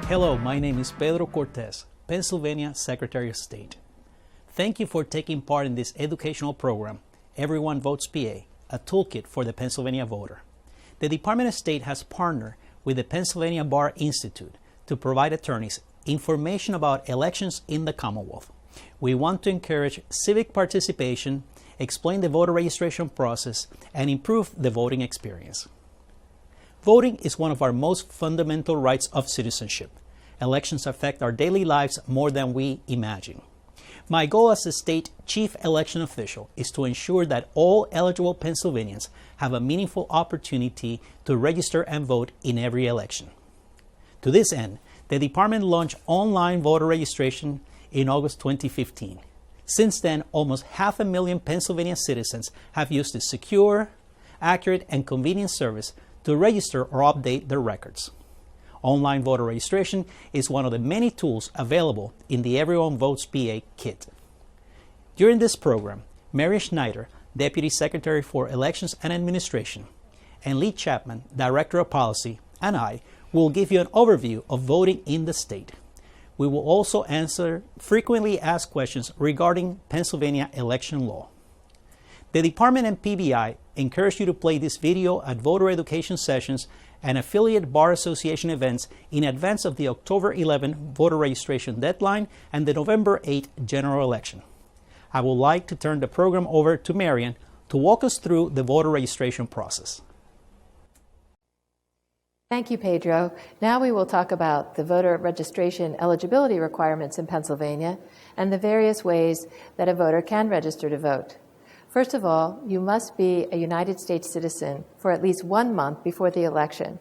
Hello, my name is Pedro Cortez, Pennsylvania Secretary of State. Thank you for taking part in this educational program, Everyone Votes PA, a toolkit for the Pennsylvania voter. The Department of State has partnered with the Pennsylvania Bar Institute to provide attorneys information about elections in the Commonwealth. We want to encourage civic participation, explain the voter registration process, and improve the voting experience. Voting is one of our most fundamental rights of citizenship. Elections affect our daily lives more than we imagine. My goal as the state chief election official is to ensure that all eligible Pennsylvanians have a meaningful opportunity to register and vote in every election. To this end, the department launched online voter registration in August 2015. Since then, almost 500,000 Pennsylvania citizens have used this secure, accurate, and convenient service to register or update their records. Online voter registration is one of the many tools available in the Everyone Votes PA kit. During this program, Mary Schneider, Deputy Secretary for Elections and Administration, and Lee Chapman, Director of Policy, and I will give you an overview of voting in the state. We will also answer frequently asked questions regarding Pennsylvania election law. The department and PBI encourage you to play this video at voter education sessions and affiliate Bar Association events in advance of the October 11 voter registration deadline and the November 8 general election. I would like to turn the program over to Marian to walk us through the voter registration process. Thank you, Pedro. Now we will talk about the voter registration eligibility requirements in Pennsylvania and the various ways that a voter can register to vote. First of all, you must be a United States citizen for at least 1 month before the election.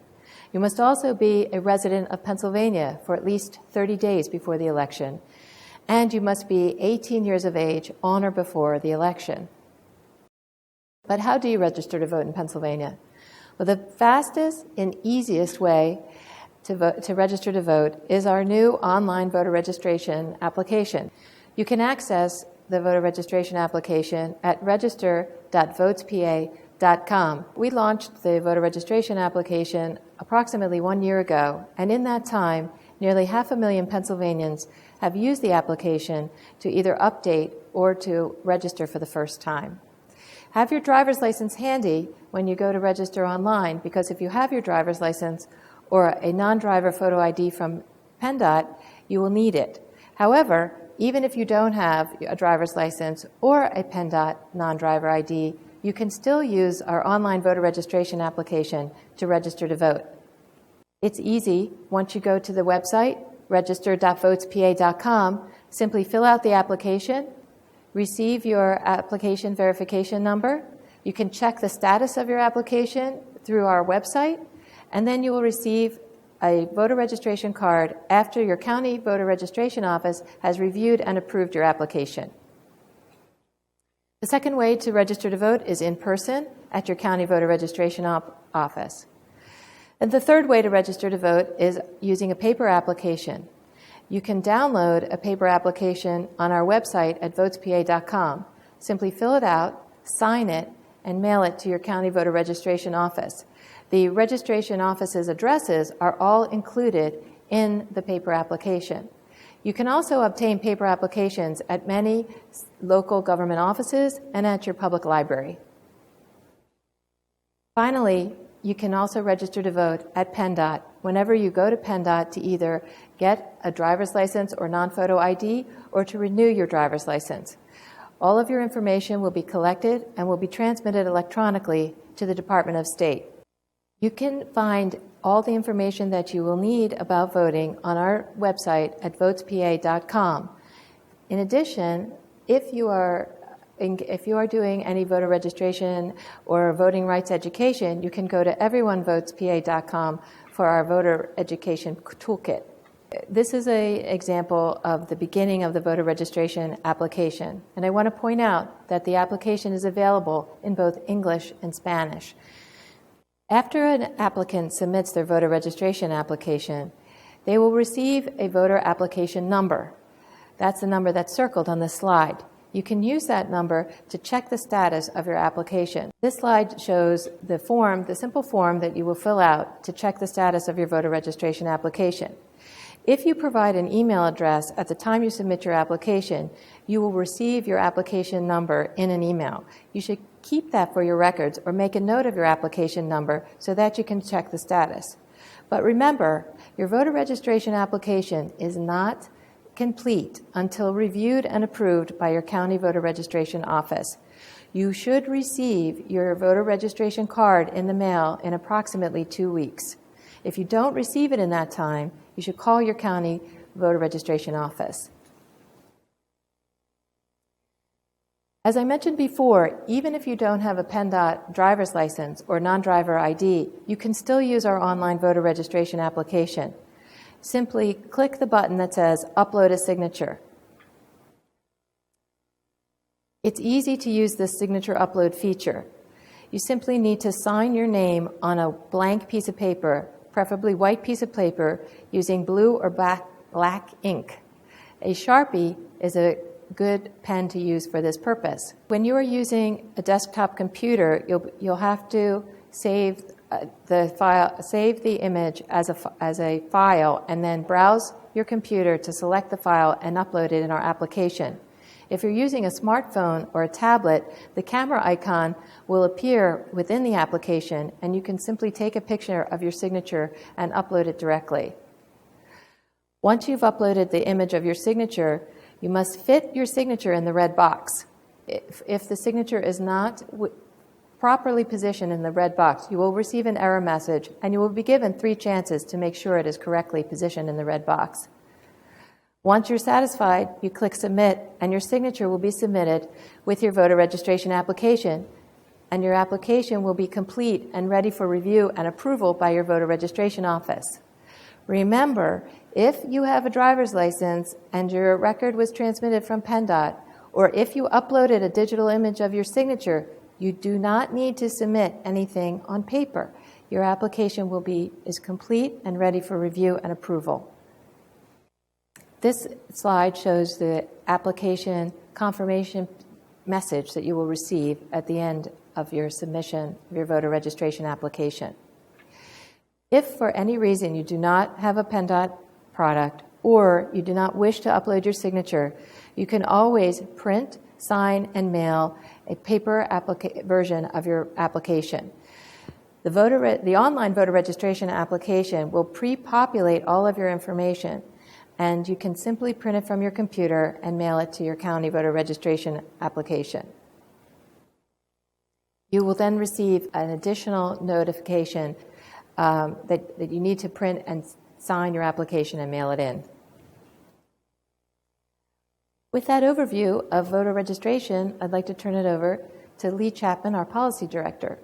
You must also be a resident of Pennsylvania for at least 30 days before the election. And you must be 18 years of age on or before the election. But how do you register to vote in Pennsylvania? Well, the fastest and easiest way to register to vote is our new online voter registration application. You can access the voter registration application at register.votespa.com. We launched the voter registration application approximately 1 year ago, and in that time, nearly 500,000 Pennsylvanians have used the application to either update or to register for the first time. Have your driver's license handy when you go to register online, because if you have your driver's license or a non-driver photo ID from PennDOT, you will need it. However, even if you don't have a driver's license or a PennDOT non-driver ID, you can still use our online voter registration application to register to vote. It's easy. Once you go to the website, register.votespa.com, simply fill out the application, receive your application verification number. You can check the status of your application through our website, and then you will receive a voter registration card after your county voter registration office has reviewed and approved your application. The second way to register to vote is in person at your county voter registration office. And the third way to register to vote is using a paper application. You can download a paper application on our website at votespa.com. Simply fill it out, sign it, and mail it to your county voter registration office. The registration office's addresses are all included in the paper application. You can also obtain paper applications at many local government offices and at your public library. Finally, you can also register to vote at PennDOT whenever you go to PennDOT to either get a driver's license or non-photo ID or to renew your driver's license. All of your information will be collected and will be transmitted electronically to the Department of State. You can find all the information that you will need about voting on our website at votespa.com. In addition, if you are doing any voter registration or voting rights education, you can go to everyonevotespa.com for our voter education toolkit. This is an example of the beginning of the voter registration application, and I want to point out that the application is available in both English and Spanish. After an applicant submits their voter registration application, they will receive a voter application number. That's the number that's circled on this slide. You can use that number to check the status of your application. This slide shows the simple form that you will fill out to check the status of your voter registration application. If you provide an email address at the time you submit your application, you will receive your application number in an email. You should keep that for your records or make a note of your application number so that you can check the status. But remember, your voter registration application is not complete until reviewed and approved by your county voter registration office. You should receive your voter registration card in the mail in approximately 2 weeks. If you don't receive it in that time, you should call your county voter registration office. As I mentioned before, even if you don't have a PennDOT driver's license or non-driver ID, you can still use our online voter registration application. Simply click the button that says Upload a Signature. It's easy to use this signature upload feature. You simply need to sign your name on a blank piece of paper, preferably white piece of paper, using blue or black ink. A Sharpie is a good pen to use for this purpose. When you are using a desktop computer, you'll have to save the image as a file, and then browse your computer to select the file and upload it in our application. If you're using a smartphone or a tablet, the camera icon will appear within the application, and you can simply take a picture of your signature and upload it directly. Once you've uploaded the image of your signature, you must fit your signature in the red box. If the signature is not properly positioned in the red box, you will receive an error message, and you will be given 3 chances to make sure it is correctly positioned in the red box. Once you're satisfied, you click Submit, and your signature will be submitted with your voter registration application, and your application will be complete and ready for review and approval by your voter registration office. Remember, if you have a driver's license and your record was transmitted from PennDOT, or if you uploaded a digital image of your signature, you do not need to submit anything on paper. Your application is complete and ready for review and approval. This slide shows the application confirmation message that you will receive at the end of your submission of your voter registration application. If for any reason you do not have a PennDOT product or you do not wish to upload your signature, you can always print, sign, and mail a paper version of your application. The online voter registration application will pre-populate all of your information, and you can simply print it from your computer and mail it to your county voter registration application. You will then receive an additional notification that you need to print and sign your application and mail it in. With that overview of voter registration, I'd like to turn it over to Lee Chapman, our Policy Director.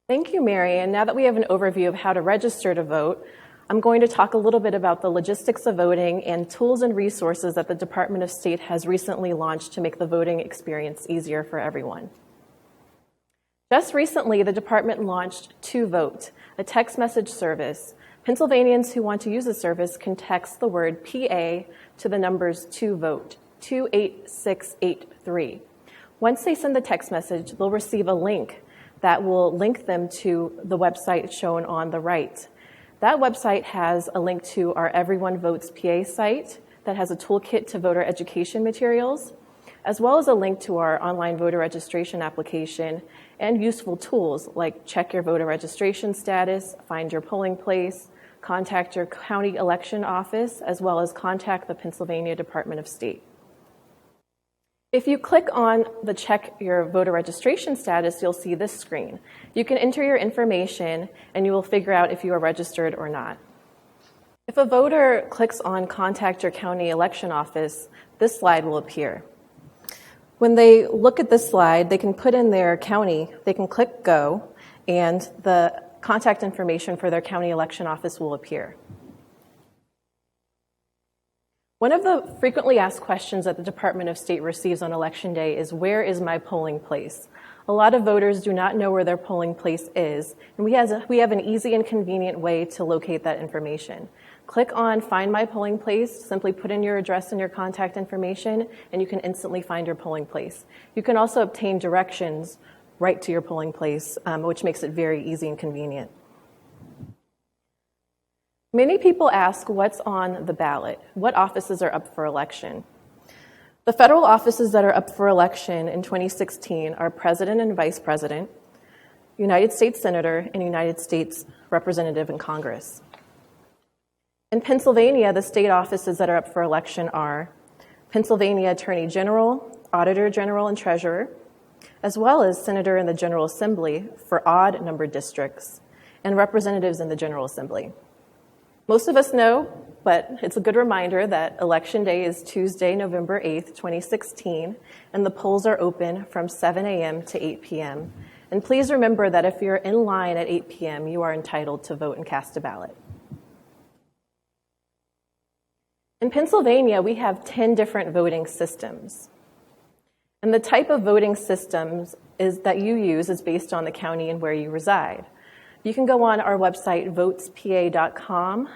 Thank you, Mary. And now that we have an overview of how to register to vote, I'm going to talk a little bit about the logistics of voting and tools and resources that the Department of State has recently launched to make the voting experience easier for everyone. Just recently, the department launched 2Vote, a text message service. Pennsylvanians who want to use the service can text the word PA to the numbers 2Vote, 28683. Once they send the text message, they'll receive a link that will link them to the website shown on the right. That website has a link to our Everyone Votes PA site that has a toolkit to voter education materials, as well as a link to our online voter registration application and useful tools like check your voter registration status, find your polling place, contact your county election office, as well as contact the Pennsylvania Department of State. If you click on the check your voter registration status, you'll see this screen. You can enter your information and you will figure out if you are registered or not. If a voter clicks on contact your county election office, this slide will appear. When they look at this slide, they can put in their county, they can click go, and the contact information for their county election office will appear. One of the frequently asked questions that the Department of State receives on Election Day is, where is my polling place? A lot of voters do not know where their polling place is, and we have an easy and convenient way to locate that information. Click on Find My Polling Place, simply put in your address and your contact information, and you can instantly find your polling place. You can also obtain directions right to your polling place, which makes it very easy and convenient. Many people ask what's on the ballot, what offices are up for election. The federal offices that are up for election in 2016 are President and Vice President, United States Senator, and United States Representative in Congress. In Pennsylvania, the state offices that are up for election are Pennsylvania Attorney General, Auditor General and Treasurer, as well as Senator in the General Assembly for odd-numbered districts, and representatives in the General Assembly. Most of us know, but it's a good reminder that Election Day is Tuesday, November 8th, 2016, and the polls are open from 7 a.m. to 8 p.m. And please remember that if you're in line at 8 p.m., you are entitled to vote and cast a ballot. In Pennsylvania, we have 10 different voting systems. And the type of voting systems that you use is based on the county and where you reside. You can go on our website, VotesPA.com,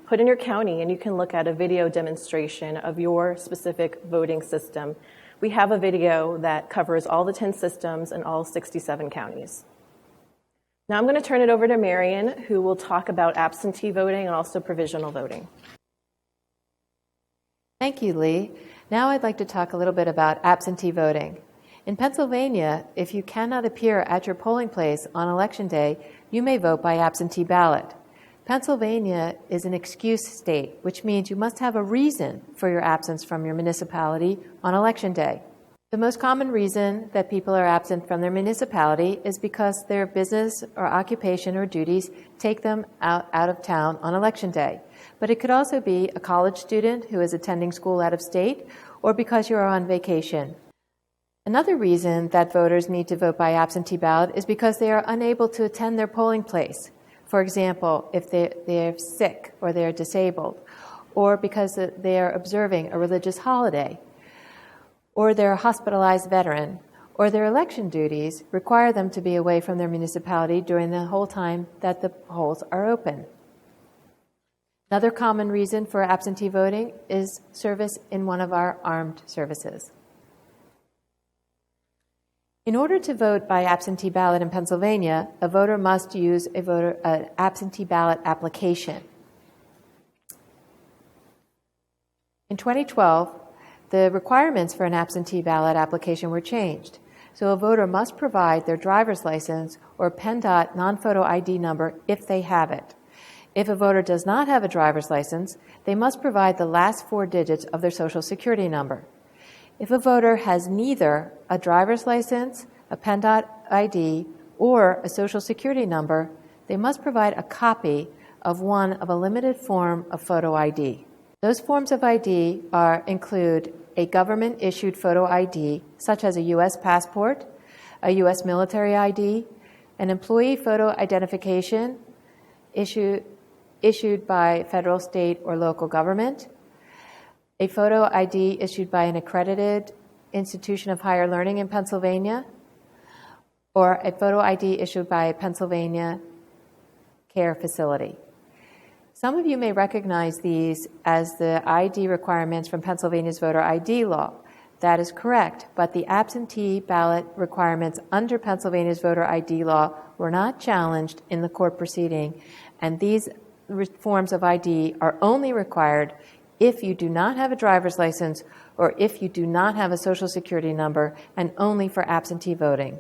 put in your county, and you can look at a video demonstration of your specific voting system. We have a video that covers all the 10 systems in all 67 counties. Now I'm going to turn it over to Marion, who will talk about absentee voting and also provisional voting. Thank you, Lee. Now I'd like to talk a little bit about absentee voting. In Pennsylvania, if you cannot appear at your polling place on Election Day, you may vote by absentee ballot. Pennsylvania is an excuse state, which means you must have a reason for your absence from your municipality on Election Day. The most common reason that people are absent from their municipality is because their business or occupation or duties take them out of town on Election Day. But it could also be a college student who is attending school out of state, or because you are on vacation. Another reason that voters need to vote by absentee ballot is because they are unable to attend their polling place. For example, if they're sick or they're disabled, or because they are observing a religious holiday, or they're a hospitalized veteran, or their election duties require them to be away from their municipality during the whole time that the polls are open. Another common reason for absentee voting is service in one of our armed services. In order to vote by absentee ballot in Pennsylvania, a voter must use an absentee ballot application. In 2012, the requirements for an absentee ballot application were changed. So a voter must provide their driver's license or PennDOT non-photo ID number if they have it. If a voter does not have a driver's license, they must provide the last 4 digits of their Social Security number. If a voter has neither a driver's license, a PennDOT ID, or a Social Security number, they must provide a copy of one of a limited form of photo ID. Those forms of ID include a government-issued photo ID, such as a U.S. passport, a U.S. military ID, an employee photo identification issued by federal, state, or local government, a photo ID issued by an accredited institution of higher learning in Pennsylvania, or a photo ID issued by a Pennsylvania care facility. Some of you may recognize these as the ID requirements from Pennsylvania's voter ID law. That is correct, but the absentee ballot requirements under Pennsylvania's voter ID law were not challenged in the court proceeding, and these forms of ID are only required if you do not have a driver's license or if you do not have a Social Security number, and only for absentee voting.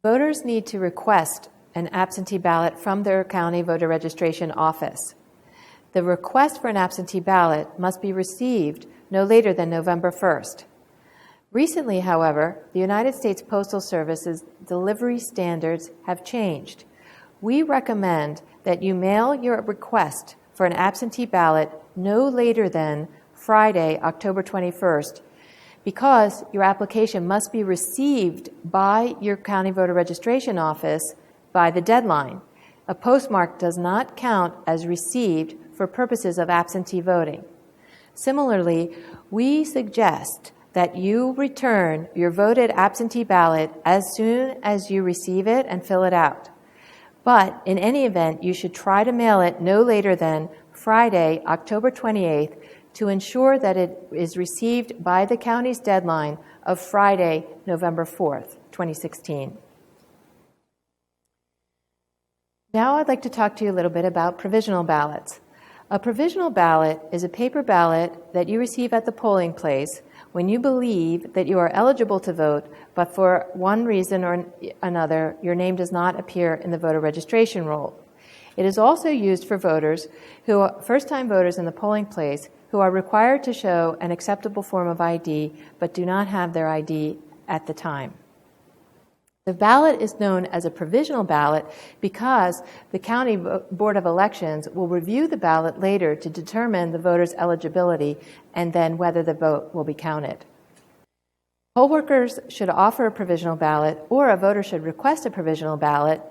Voters need to request an absentee ballot from their county voter registration office. The request for an absentee ballot must be received no later than November 1st. Recently, however, the United States Postal Service's delivery standards have changed. We recommend that you mail your request for an absentee ballot no later than Friday, October 21st, because your application must be received by your county voter registration office by the deadline. A postmark does not count as received for purposes of absentee voting. Similarly, we suggest that you return your voted absentee ballot as soon as you receive it and fill it out. But in any event, you should try to mail it no later than Friday, October 28th, to ensure that it is received by the county's deadline of Friday, November 4th, 2016. Now I'd like to talk to you a little bit about provisional ballots. A provisional ballot is a paper ballot that you receive at the polling place when you believe that you are eligible to vote, but for one reason or another, your name does not appear in the voter registration roll. It is also used for voters who are first-time voters in the polling place who are required to show an acceptable form of ID but do not have their ID at the time. The ballot is known as a provisional ballot because the County Board of Elections will review the ballot later to determine the voter's eligibility and then whether the vote will be counted. Poll workers should offer a provisional ballot, or a voter should request a provisional ballot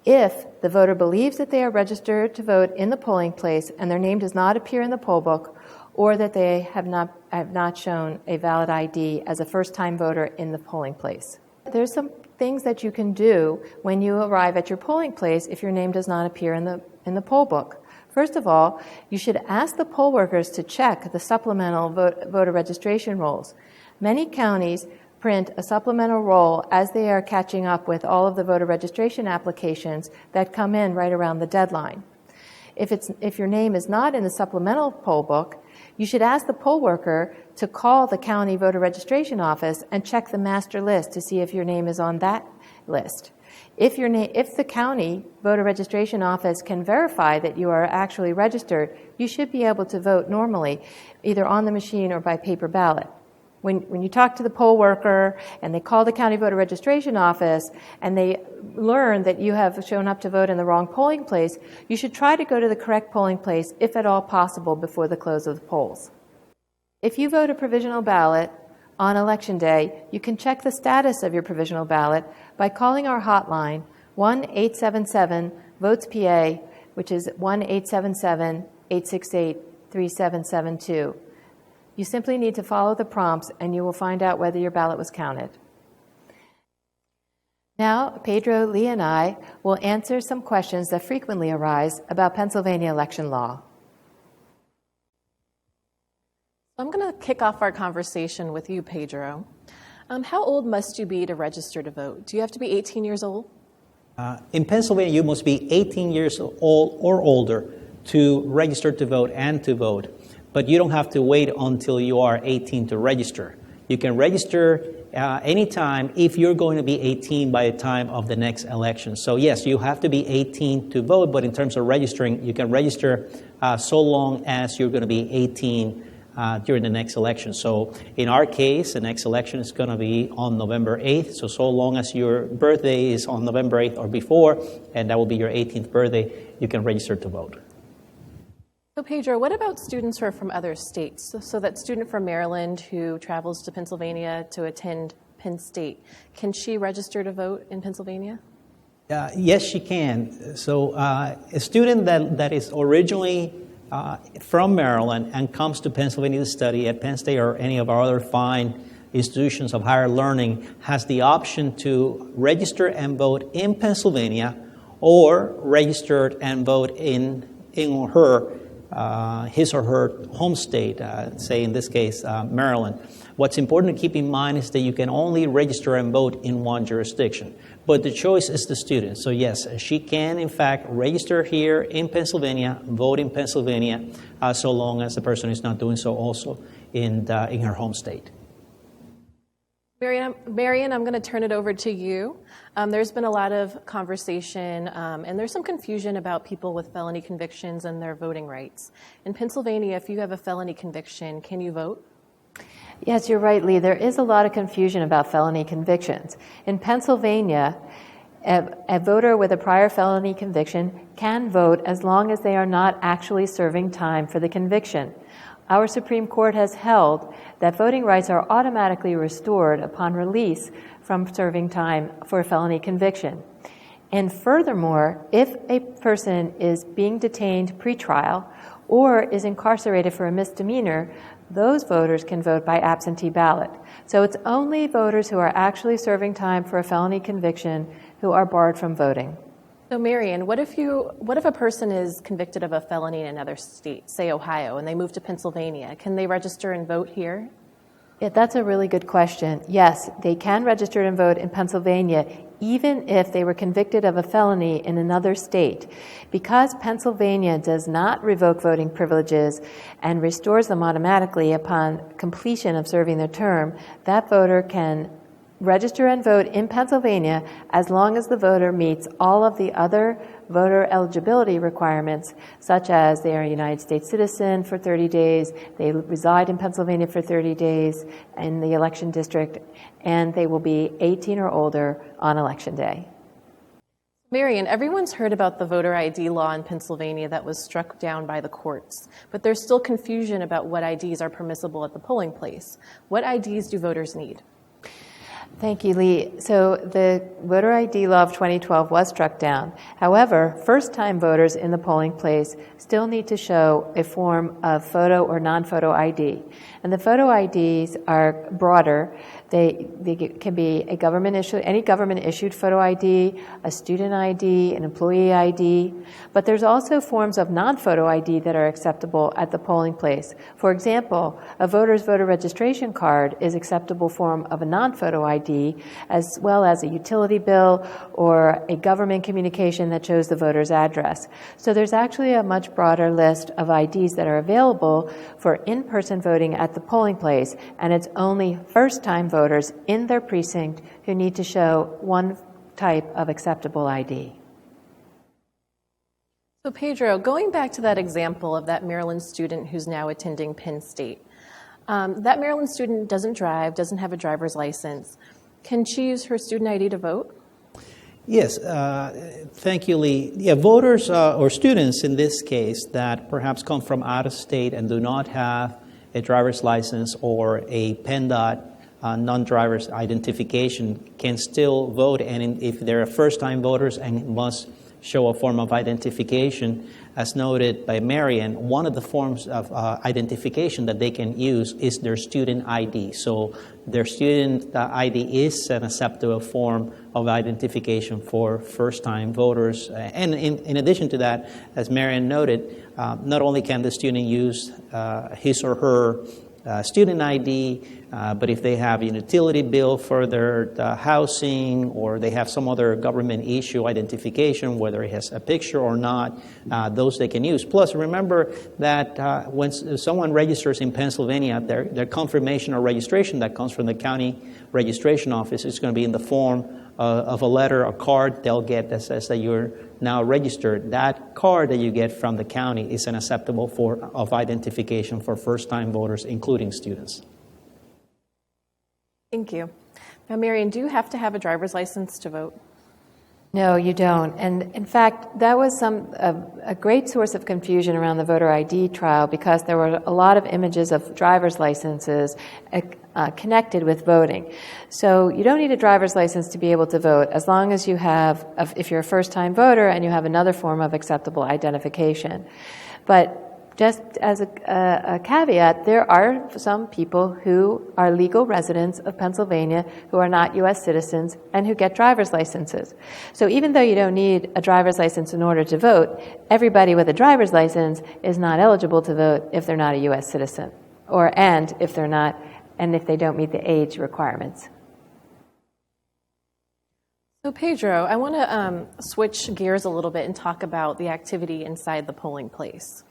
if the voter believes that they are registered to vote in the polling place and their name does not appear in the poll book, or that they have not shown a valid ID as a first-time voter in the polling place. There's some things that you can do when you arrive at your polling place if your name does not appear in the poll book. First of all, you should ask the poll workers to check the supplemental voter registration rolls. Many counties print a supplemental roll as they are catching up with all of the voter registration applications that come in right around the deadline. If your name is not in the supplemental poll book, you should ask the poll worker to call the county voter registration office and check the master list to see if your name is on that list. If the county voter registration office can verify that you are actually registered, you should be able to vote normally, either on the machine or by paper ballot. When you talk to the poll worker and they call the county voter registration office and they learn that you have shown up to vote in the wrong polling place, you should try to go to the correct polling place, if at all possible, before the close of the polls. If you vote a provisional ballot on Election Day, you can check the status of your provisional ballot by calling our hotline, 1-877-VotesPA, which is 1-877-868-3772. You simply need to follow the prompts and you will find out whether your ballot was counted. Now, Pedro, Lee, and I will answer some questions that frequently arise about Pennsylvania election law. I'm going to kick off our conversation with you, Pedro. How old must you be to register to vote? Do you have to be 18 years old? In Pennsylvania, you must be 18 years old or older to register to vote and to vote. But you don't have to wait until you are 18 to register. You can register anytime if you're going to be 18 by the time of the next election. So yes, you have to be 18 to vote, but in terms of registering, you can register so long as you're going to be 18 during the next election. So in our case, the next election is going to be on November 8th. So long as your birthday is on November 8th or before, and that will be your 18th birthday, you can register to vote. So Pedro, what about students who are from other states? So that student from Maryland who travels to Pennsylvania to attend Penn State, can she register to vote in Pennsylvania? Yes, she can. So a student that is originally from Maryland and comes to Pennsylvania to study at Penn State or any of our other fine institutions of higher learning has the option to register and vote in Pennsylvania or register and vote in his or her home state, say in this case, Maryland. What's important to keep in mind is that you can only register and vote in one jurisdiction, but the choice is the student. So yes, she can in fact register here in Pennsylvania, vote in Pennsylvania, so long as the person is not doing so also in her home state. Marian, I'm going to turn it over to you. There's been a lot of conversation, and there's some confusion about people with felony convictions and their voting rights. In Pennsylvania, if you have a felony conviction, can you vote? Yes, you're right, Lee. There is a lot of confusion about felony convictions. In Pennsylvania, a voter with a prior felony conviction can vote as long as they are not actually serving time for the conviction. Our Supreme Court has held that voting rights are automatically restored upon release from serving time for a felony conviction. And furthermore, if a person is being detained pretrial or is incarcerated for a misdemeanor, those voters can vote by absentee ballot. So it's only voters who are actually serving time for a felony conviction who are barred from voting. So Marian, what if a person is convicted of a felony in another state, say Ohio, and they move to Pennsylvania? Can they register and vote here? Yeah, that's a really good question. Yes, they can register and vote in Pennsylvania even if they were convicted of a felony in another state. Because Pennsylvania does not revoke voting privileges and restores them automatically upon completion of serving their term, that voter can register and vote in Pennsylvania as long as the voter meets all of the other voter eligibility requirements, such as they are a United States citizen for 30 days, they reside in Pennsylvania for 30 days in the election district, and they will be 18 or older on Election Day. Marion, everyone's heard about the voter ID law in Pennsylvania that was struck down by the courts, but there's still confusion about what IDs are permissible at the polling place. What IDs do voters need? Thank you, Lee. So the voter ID law of 2012 was struck down. However, first-time voters in the polling place still need to show a form of photo or non-photo ID. And the photo IDs are broader. They can be a any government-issued photo ID, a student ID, an employee ID. But there's also forms of non-photo ID that are acceptable at the polling place. For example, a voter's voter registration card is an acceptable form of a non-photo ID, as well as a utility bill or a government communication that shows the voter's address. So there's actually a much broader list of IDs that are available for in-person voting at the polling place, and it's only first-time voters in their precinct who need to show one type of acceptable ID. So Pedro, going back to that example of that Maryland student who's now attending Penn State, that Maryland student doesn't drive, doesn't have a driver's license. Can she use her student ID to vote? Yes, thank you, Lee. Yeah, voters or students in this case that perhaps come from out of state and do not have a driver's license or a PennDOT non-driver's identification can still vote, and if they're first-time voters and must show a form of identification, as noted by Marion, one of the forms of identification that they can use is their student ID. So their student ID is an acceptable form of identification for first-time voters. And in addition to that, as Marion noted, not only can the student use his or her student ID, but if they have a utility bill for their housing, or they have some other government issue identification, whether it has a picture or not, those they can use. Plus, remember that when someone registers in Pennsylvania, their confirmation or registration that comes from the county registration office is going to be in the form of a letter, a card they'll get that says that you're now registered. That card that you get from the county is an acceptable form of identification for first-time voters, including students. Thank you. Now, Marion, do you have to have a driver's license to vote? No, you don't. And in fact, that was a great source of confusion around the voter ID trial, because there were a lot of images of driver's licenses connected with voting. So you don't need a driver's license to be able to vote, as long as you have, if you're a first-time voter and you have another form of acceptable identification. But just as a caveat, there are some people who are legal residents of Pennsylvania who are not U.S. citizens and who get driver's licenses. So even though you don't need a driver's license in order to vote, everybody with a driver's license is not eligible to vote if they're not a U.S. citizen, and if they don't meet the age requirements. So Pedro, I want to switch gears a little bit and talk about the activity inside the polling place.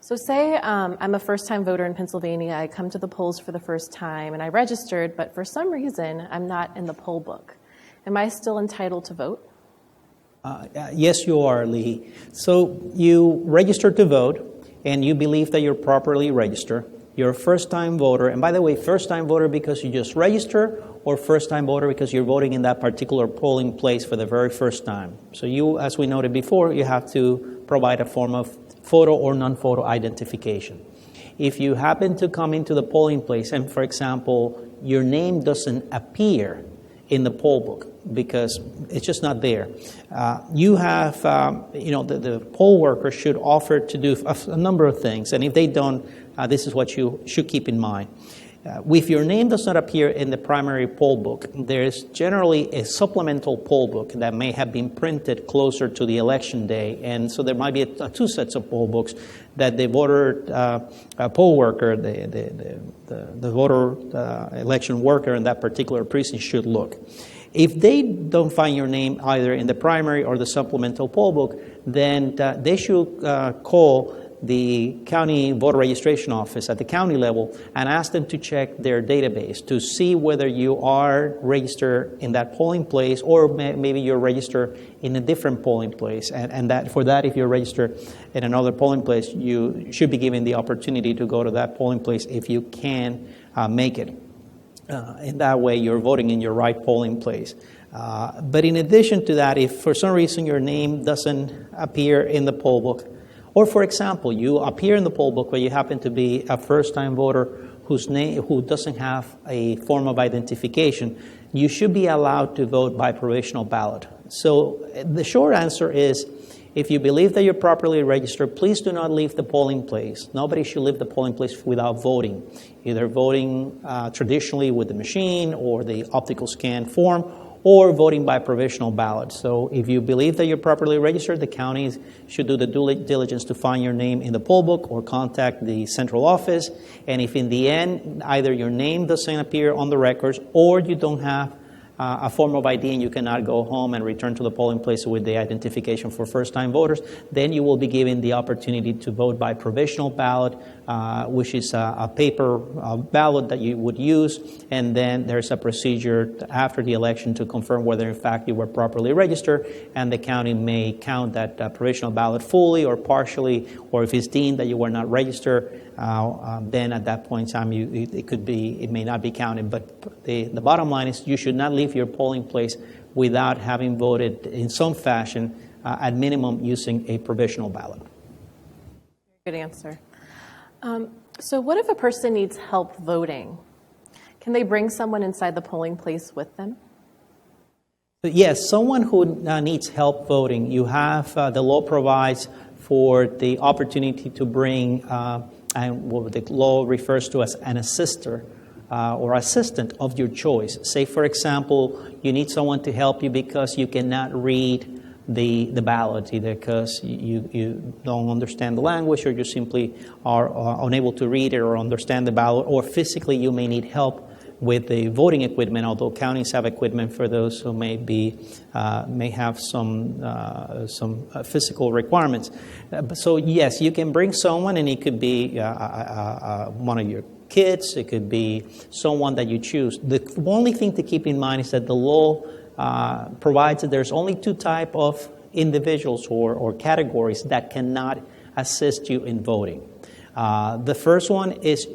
So say I'm a first-time voter in Pennsylvania. I come to the polls for the first time, and I registered, but for some reason, I'm not in the poll book. Am I still entitled to vote? Yes, you are, Lee. So you registered to vote, and you believe that you're properly registered. You're a first-time voter. And by the way, first-time voter because you just registered, or first-time voter because you're voting in that particular polling place for the very first time. So you, as we noted before, you have to provide a form of photo or non-photo identification. If you happen to come into the polling place and, for example, your name doesn't appear in the poll book because it's just not there, you have, the poll worker should offer to do a number of things. And if they don't, this is what you should keep in mind. If your name does not appear in the primary poll book, there is generally a supplemental poll book that may have been printed closer to the election day. And so there might be two sets of poll books that the voter poll worker, the voter election worker in that particular precinct should look. If they don't find your name either in the primary or the supplemental poll book, then they should call the county voter registration office at the county level and ask them to check their database to see whether you are registered in that polling place, or maybe you're registered in a different polling place. And that for that, if you're registered in another polling place, you should be given the opportunity to go to that polling place if you can make it. In that way, you're voting in your right polling place. But in addition to that, if for some reason your name doesn't appear in the poll book, or for example, you appear in the poll book but you happen to be a first-time voter who doesn't have a form of identification, you should be allowed to vote by provisional ballot. So the short answer is, if you believe that you're properly registered, please do not leave the polling place. Nobody should leave the polling place without voting, either voting traditionally with the machine or the optical scan form, or voting by provisional ballot. So if you believe that you're properly registered, the counties should do the due diligence to find your name in the poll book or contact the central office. And if in the end, either your name doesn't appear on the records or you don't have a form of ID and you cannot go home and return to the polling place with the identification for first-time voters, then you will be given the opportunity to vote by provisional ballot, which is a paper ballot that you would use, and then there's a procedure after the election to confirm whether in fact you were properly registered, and the county may count that provisional ballot fully or partially, or if it's deemed that you were not registered, then at that point in time it may not be counted. But the bottom line is you should not leave your polling place without having voted in some fashion, at minimum using a provisional ballot. Good answer. So what if a person needs help voting? Can they bring someone inside the polling place with them? Yes, someone who needs help voting, you have, the law provides for the opportunity to bring, and what the law refers to as an assister, or assistant of your choice. Say, for example, you need someone to help you because you cannot read the ballot, either because you don't understand the language or you simply are unable to read it or understand the ballot, or physically you may need help with the voting equipment, although counties have equipment for those who may have some physical requirements. So yes, you can bring someone, and it could be one of your kids, it could be someone that you choose. The only thing to keep in mind is that the law provides that there's only two types of individuals or categories that cannot assist you in voting. The first one is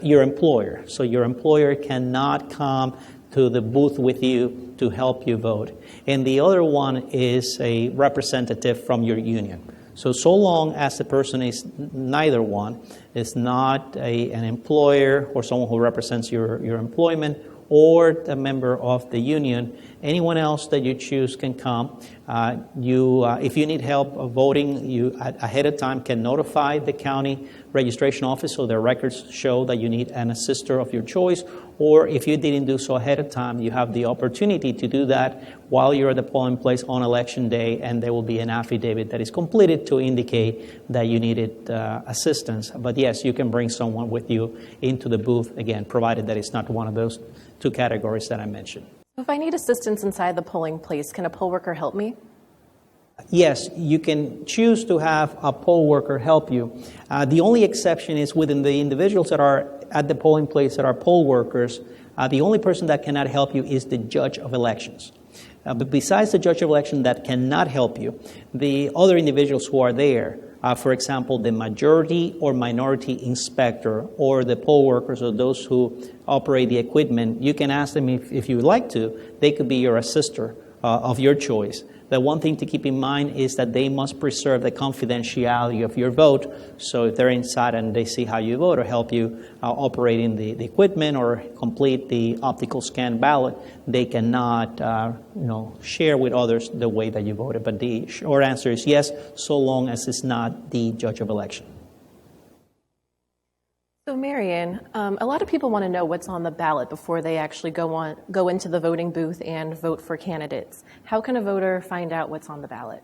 your employer. So your employer cannot come to the booth with you to help you vote. And the other one is a representative from your union. So long as the person is neither one, is not an employer or someone who represents your employment or a member of the union, anyone else that you choose can come. If you need help voting, you ahead of time can notify the county registration office so their records show that you need an assister of your choice. Or if you didn't do so ahead of time, you have the opportunity to do that while you're at the polling place on election day, and there will be an affidavit that is completed to indicate that you needed assistance. But yes, you can bring someone with you into the booth, again, provided that it's not one of those two categories that I mentioned. If I need assistance inside the polling place, can a poll worker help me? Yes, you can choose to have a poll worker help you. The only exception is within the individuals that are at the polling place that are poll workers, the only person that cannot help you is the judge of elections. But besides the judge of election that cannot help you, the other individuals who are there, for example, the majority or minority inspector or the poll workers or those who operate the equipment, you can ask them if you would like to. They could be your assister of your choice. The one thing to keep in mind is that they must preserve the confidentiality of your vote. So if they're inside and they see how you vote or help you operating the equipment or complete the optical scan ballot, they cannot share with others the way that you voted. But the short answer is yes, so long as it's not the judge of election. So, Marion, a lot of people want to know what's on the ballot before they actually go into the voting booth and vote for candidates. How can a voter find out what's on the ballot?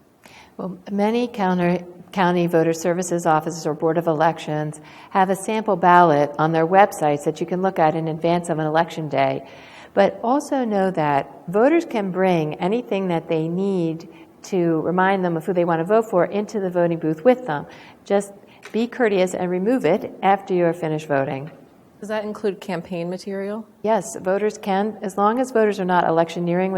Well, many county voter services offices or Board of Elections have a sample ballot on their websites that you can look at in advance of an election day. But also know that voters can bring anything that they need to remind them of who they want to vote for into the voting booth with them. Just be courteous and remove it after you are finished voting. Does that include campaign material? Yes, voters can, as long as voters are not electioneering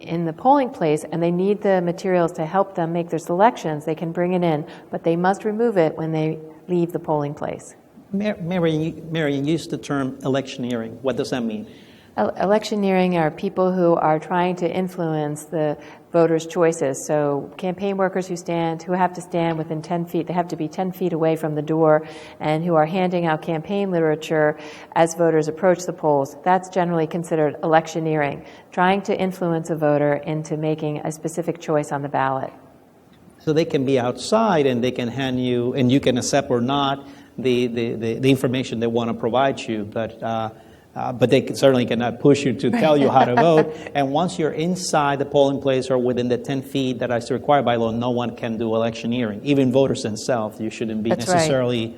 in the polling place and they need the materials to help them make their selections, they can bring it in, but they must remove it when they leave the polling place. Marion used the term electioneering. What does that mean? Electioneering are people who are trying to influence the voters' choices. So campaign workers who have to stand within 10 feet, they have to be 10 feet away from the door, and who are handing out campaign literature as voters approach the polls. That's generally considered electioneering, trying to influence a voter into making a specific choice on the ballot. So they can be outside and they can hand you, and you can accept or not the information they want to provide you, but they certainly cannot push you to tell you how to vote. And once you're inside the polling place or within the 10 feet that is required by law, no one can do electioneering. Even voters themselves, you shouldn't be necessarily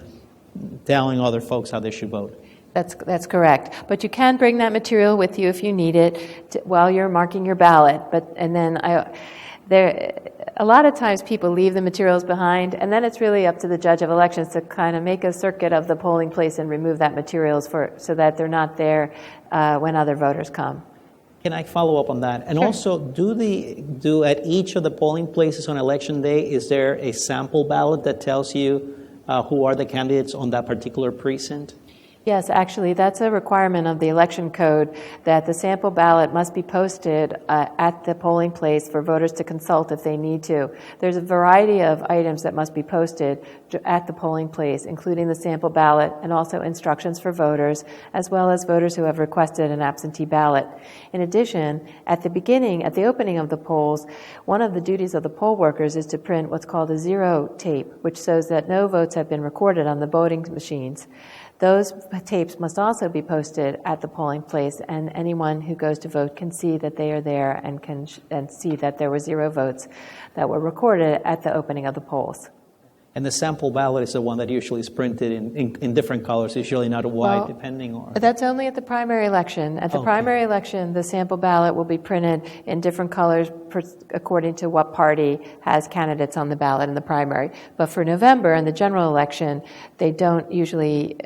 telling other folks how they should vote. That's correct. But you can bring that material with you if you need it while you're marking your ballot. A lot of times people leave the materials behind, and then it's really up to the judge of elections to kind of make a circuit of the polling place and remove that materials so that they're not there when other voters come. Can I follow up on that? And sure. Also, do at each of the polling places on election day, is there a sample ballot that tells you who are the candidates on that particular precinct? Yes, actually, that's a requirement of the election code that the sample ballot must be posted at the polling place for voters to consult if they need to. There's a variety of items that must be posted at the polling place, including the sample ballot and also instructions for voters, as well as voters who have requested an absentee ballot. In addition, at the opening of the polls, one of the duties of the poll workers is to print what's called a zero tape, which shows that no votes have been recorded on the voting machines. Those tapes must also be posted at the polling place, and anyone who goes to vote can see that they are there and can see that there were 0 votes that were recorded at the opening of the polls. And the sample ballot is the one that usually is printed in different colors, usually not white, depending on... That's only at the primary election. At the primary election, the sample ballot will be printed in different colors according to what party has candidates on the ballot in the primary. But for November and the general election, they don't usually...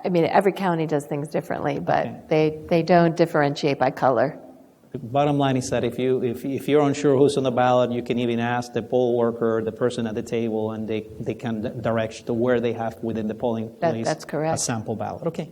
I mean, every county does things differently, but they don't differentiate by color. The bottom line is that if you're unsure who's on the ballot, you can even ask the poll worker, the person at the table, and they can direct you to where they have within the polling place that's correct. A sample ballot. Okay.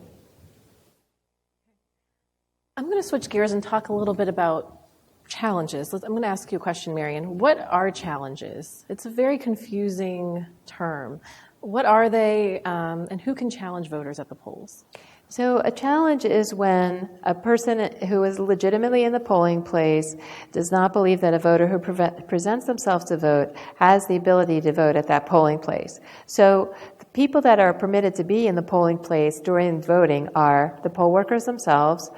I'm going to switch gears and talk a little bit about challenges. I'm going to ask you a question, Marion. What are challenges? It's a very confusing term. What are they, and who can challenge voters at the polls? So a challenge is when a person who is legitimately in the polling place does not believe that a voter who presents themselves to vote has the ability to vote at that polling place. So the people that are permitted to be in the polling place during voting are the poll workers themselves,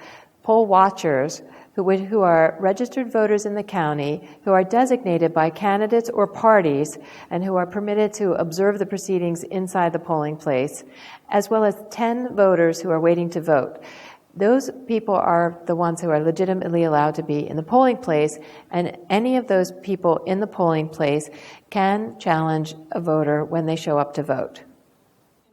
poll watchers, who are registered voters in the county, who are designated by candidates or parties, and who are permitted to observe the proceedings inside the polling place, as well as 10 voters who are waiting to vote. Those people are the ones who are legitimately allowed to be in the polling place, and any of those people in the polling place can challenge a voter when they show up to vote.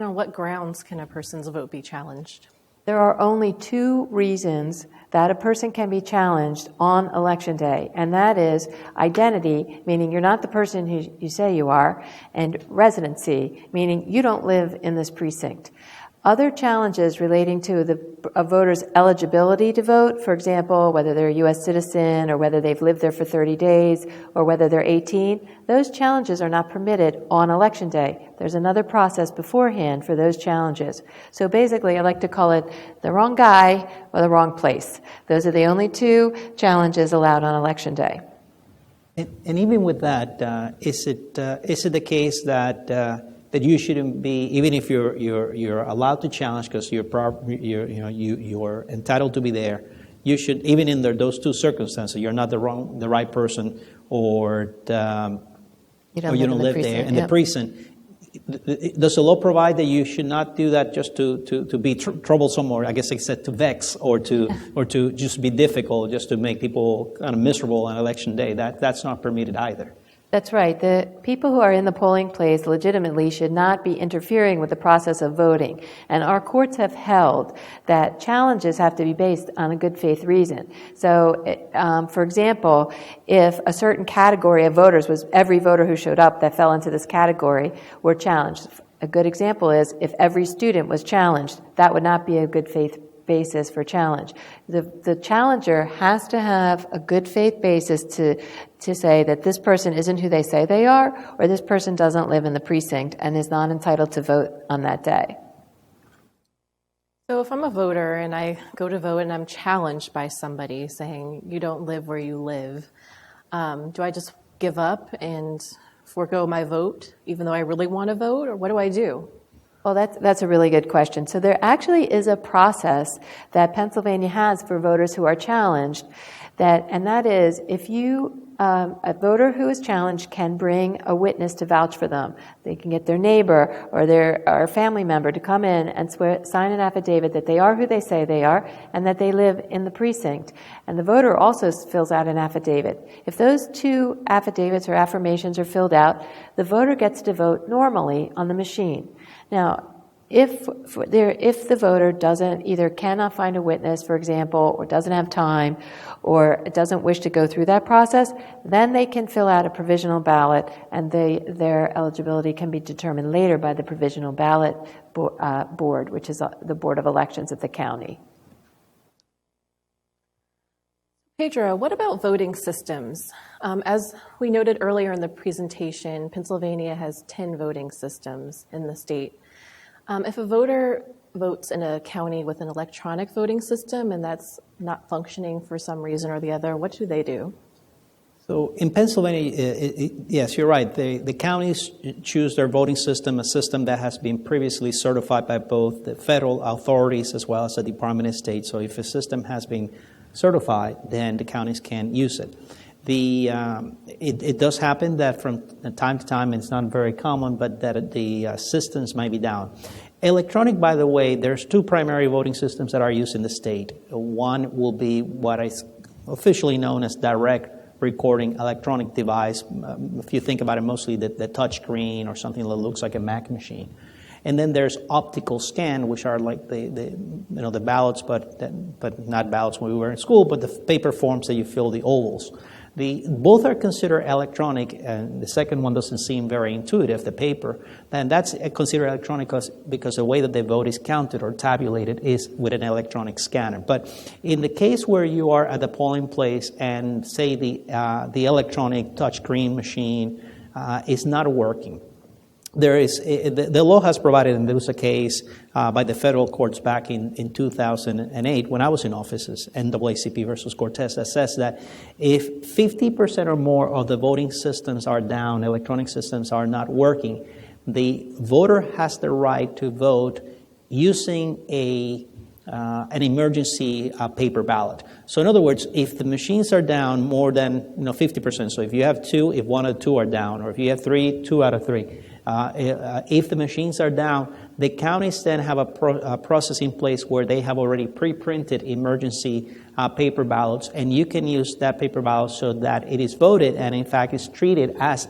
On what grounds can a person's vote be challenged? There are only 2 reasons that a person can be challenged on Election Day, and that is identity, meaning you're not the person who you say you are, and residency, meaning you don't live in this precinct. Other challenges relating to a voter's eligibility to vote, for example, whether they're a U.S. citizen or whether they've lived there for 30 days or whether they're 18, those challenges are not permitted on Election Day. There's another process beforehand for those challenges. So basically, I like to call it the wrong guy or the wrong place. Those are the only 2 challenges allowed on Election Day. And even with that, is it the case that you shouldn't be, even if you're allowed to challenge because you're entitled to be there, you should, even in those 2 circumstances, you're not the right person, or you don't live there in the precinct, does the law provide that you should not do that just to be troublesome, or I guess I said to vex, or to just be difficult, just to make people kind of miserable on election day? That's not permitted either. That's right. The people who are in the polling place legitimately should not be interfering with the process of voting. And our courts have held that challenges have to be based on a good faith reason. So, for example, if a certain category of voters was every voter who showed up that fell into this category were challenged. A good example is if every student was challenged, that would not be a good faith basis for challenge. The challenger has to have a good faith basis to say that this person isn't who they say they are, or this person doesn't live in the precinct and is not entitled to vote on that day. So if I'm a voter and I go to vote and I'm challenged by somebody saying you don't live where you live, do I just give up and forego my vote even though I really want to vote, or what do I do? Well, that's a really good question. So there actually is a process that Pennsylvania has for voters who are challenged, and that is if a voter who is challenged can bring a witness to vouch for them. They can get their neighbor or their family member to come in and sign an affidavit that they are who they say they are and that they live in the precinct. And the voter also fills out an affidavit. If those two affidavits or affirmations are filled out, the voter gets to vote normally on the machine. Now, if the voter cannot find a witness, for example, or doesn't have time, or doesn't wish to go through that process, then they can fill out a provisional ballot, and their eligibility can be determined later by the provisional ballot board, which is the Board of Elections at the county. Pedro, what about voting systems? As we noted earlier in the presentation, Pennsylvania has 10 voting systems in the state. If a voter votes in a county with an electronic voting system and that's not functioning for some reason or the other, what do they do? So in Pennsylvania, yes, you're right. The counties choose their voting system, a system that has been previously certified by both the federal authorities as well as the Department of State. So if a system has been certified, then the counties can use it. It does happen that from time to time, it's not very common, but that the systems might be down. Electronic, by the way, there's two primary voting systems that are used in the state. One will be what is officially known as direct recording electronic device. If you think about it, mostly the touch screen or something that looks like a Mac machine. And then there's optical scan, which are like the ballots, but not ballots when we were in school, but the paper forms that you fill the ovals. Both are considered electronic, and the second one doesn't seem very intuitive, the paper. And that's considered electronic because the way that the vote is counted or tabulated is with an electronic scanner. But in the case where you are at the polling place and, say, the electronic touchscreen machine is not working, the law has provided, and there was a case by the federal courts back in 2008 when I was in office, NAACP versus Cortez, that says that if 50% or more of the voting systems are down, electronic systems are not working, the voter has the right to vote using an emergency paper ballot. So in other words, if the machines are down more than 50%, so if you have two, if one or two are down, or if you have three, 2 out of 3, if the machines are down, the counties then have a process in place where they have already pre-printed emergency paper ballots, and you can use that paper ballot so that it is voted and in fact is treated as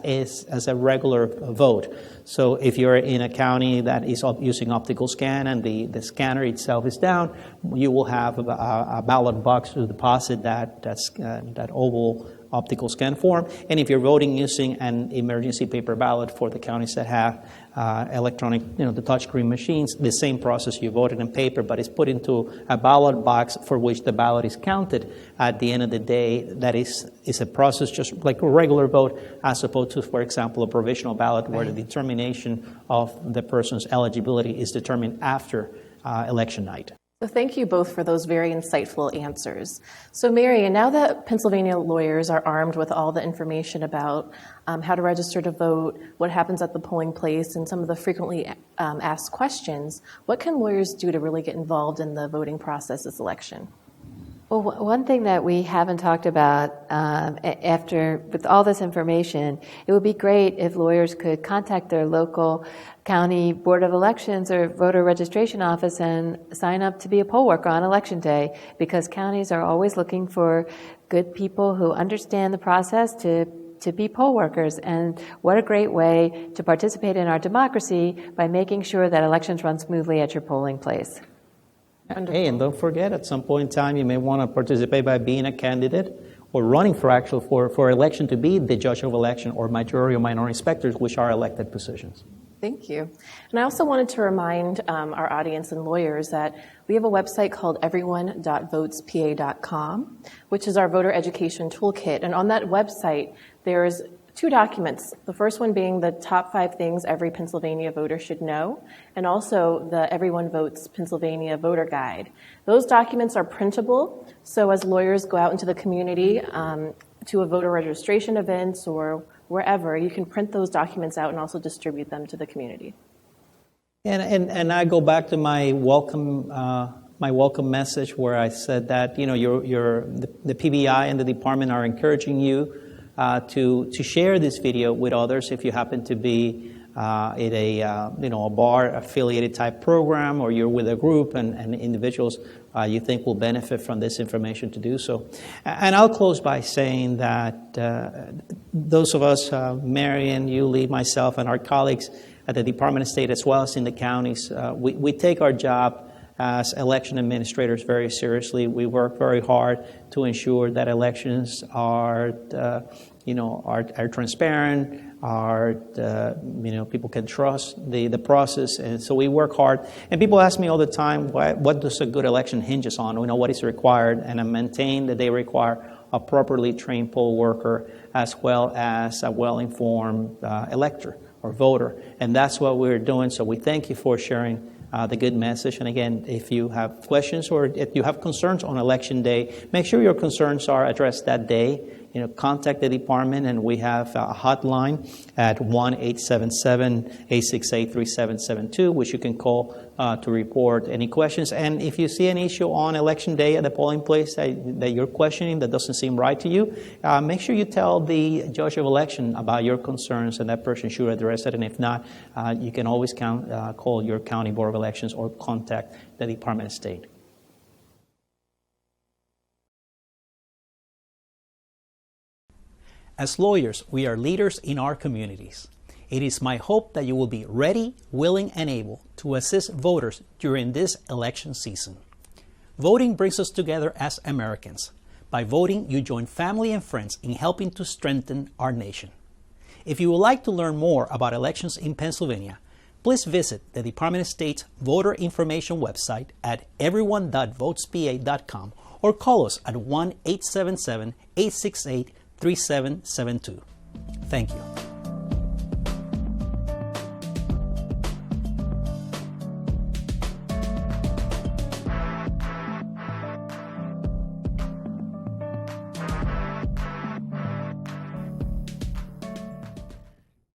a regular vote. So if you're in a county that is using optical scan and the scanner itself is down, you will have a ballot box to deposit that oval optical scan form. And if you're voting using an emergency paper ballot for the counties that have electronic, the touchscreen machines, the same process, you voted in paper, but it's put into a ballot box for which the ballot is counted at the end of the day. That is a process just like a regular vote, as opposed to, for example, a provisional ballot where the determination of the person's eligibility is determined after election night. So thank you both for those very insightful answers. So Mary, now that Pennsylvania lawyers are armed with all the information about how to register to vote, what happens at the polling place, and some of the frequently asked questions, what can lawyers do to really get involved in the voting process this election? Well, one thing that we haven't talked about with all this information, it would be great if lawyers could contact their local county board of elections or voter registration office and sign up to be a poll worker on election day, because counties are always looking for good people who understand the process to be poll workers. And what a great way to participate in our democracy by making sure that elections run smoothly at your polling place. Hey, and don't forget, at some point in time, you may want to participate by being a candidate or running for election to be the judge of election or majority or minority inspectors, which are elected positions. Thank you. And I also wanted to remind our audience and lawyers that we have a website called everyone.votespa.com, which is our voter education toolkit. And on that website, there's 2 documents. The first one being the top 5 things every Pennsylvania voter should know, and also the Everyone Votes Pennsylvania Voter Guide. Those documents are printable, so as lawyers go out into the community to a voter registration event or wherever, you can print those documents out and also distribute them to the community. And I go back to my welcome message where I said that the PBI and the department are encouraging you to share this video with others if you happen to be in a bar affiliated type program, or you're with a group and individuals you think will benefit from this information to do so. And I'll close by saying that those of us, Marion, Yuli, myself, and our colleagues at the Department of State, as well as in the counties, we take our job as election administrators very seriously. We work very hard to ensure that elections are transparent, people can trust the process, and so we work hard. And people ask me all the time, what does a good election hinges on? What is required? And I maintain that they require a properly trained poll worker as well as a well-informed elector or voter, and that's what we're doing. So we thank you for sharing the good message. And again, if you have questions or if you have concerns on election day, make sure your concerns are addressed that day. Contact the department, and we have a hotline at 1-877-868-3772, which you can call to report any questions. And if you see an issue on election day at the polling place that you're questioning that doesn't seem right to you, make sure you tell the judge of election about your concerns, and that person should address it. And if not, you can always call your county board of elections or contact the Department of State. As lawyers, we are leaders in our communities. It is my hope that you will be ready, willing, and able to assist voters during this election season. Voting brings us together as Americans. By voting, you join family and friends in helping to strengthen our nation. If you would like to learn more about elections in Pennsylvania, please visit the Department of State's voter information website at everyone.votespa.com or call us at 1-877-868-3772. Thank you.